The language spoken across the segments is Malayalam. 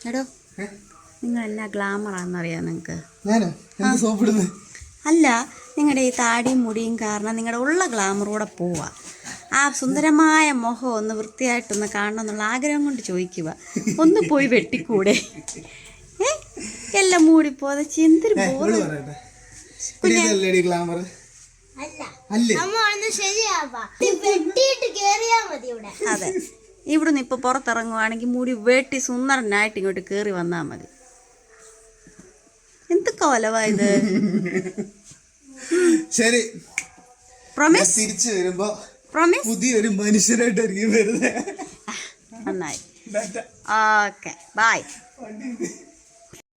എടോ, നിങ്ങൾ എന്നാ ഗ്ലാമറാന്നറിയാം നിങ്ങൾക്ക്? ഞാനോ എന്ത് സോപ്പിടുന്നത്? അല്ല, നിങ്ങളുടെ ഈ താടിയും മുടിയും കാരണം നിങ്ങളുടെ ഉള്ള ഗ്ലാമറൂടെ പോവാ. ആ സുന്ദരമായ മുഖം ഒന്ന് വൃത്തിയായിട്ടൊന്ന് കാണണം എന്നുള്ള ആഗ്രഹം കൊണ്ട് ചോദിക്കുക. ഒന്ന് പോയി വെട്ടിക്കൂടെ? എല്ലാം മൂടി പോതച്ച് എന്തൊരു ഗ്ലാമർ അതെ. ഇവിടുന്ന് ഇപ്പൊ പുറത്തിറങ്ങുവാണെങ്കിൽ മൂടി വെട്ടി സുന്ദരനായിട്ട് ഇങ്ങോട്ട് കേറി വന്നാ മതി. എന്ത് കോലവായത്? ശരി, പ്രൊമിസ്. തിരിച്ചു വരുമ്പോ പ്രൊമിസ്. പുതിയൊരു മനുഷ്യനായിട്ടായിരിക്കും വരുന്നത്. നന്നായി. Okay, bye.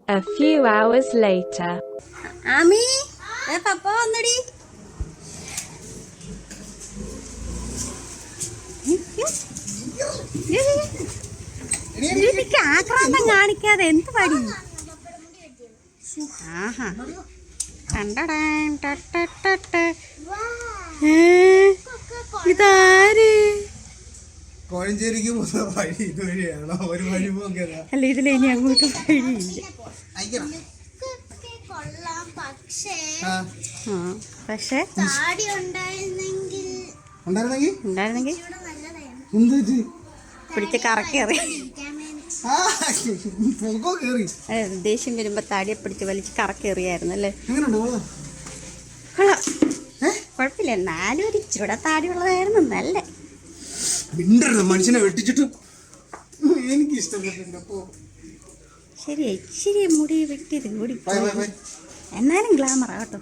A few hours later. Aami, പപ്പ വന്നടി. ആക്രാന്തം കാണിക്കാതെ എന്ത് പടി? ആഹാ, ഇതാര്? കോഴഞ്ചേരിക്ക് പോകുന്ന വഴി ഇതുവഴിയാണോ? ഒരു വഴി പോകേതാ? അല്ല, ഇതിലെ ഇനി അങ്ങോട്ട് വഴിയില്ല. പക്ഷേ ഉണ്ടായിരുന്നെങ്കിൽ പിടിച്ച് കറക്കേറി. ദേഷ്യം വരുമ്പോ താടിയെ പിടിച്ച് വലിച്ച് കറക്കേറിയായിരുന്നു അല്ലേ? കുഴപ്പമില്ല, എന്നാലും ഒരു ഇച്ചിരൂടെ താടി ഉള്ളതായിരുന്നു നല്ല. മനുഷ്യനെ വെട്ടിച്ചിട്ട് എനിക്ക് ഇഷ്ടപ്പെട്ടില്ല. ശരി, ഇച്ചിരി മുടി വെട്ടിയത് കൂടി എന്നാലും ഗ്ലാമറാ കേട്ടോ.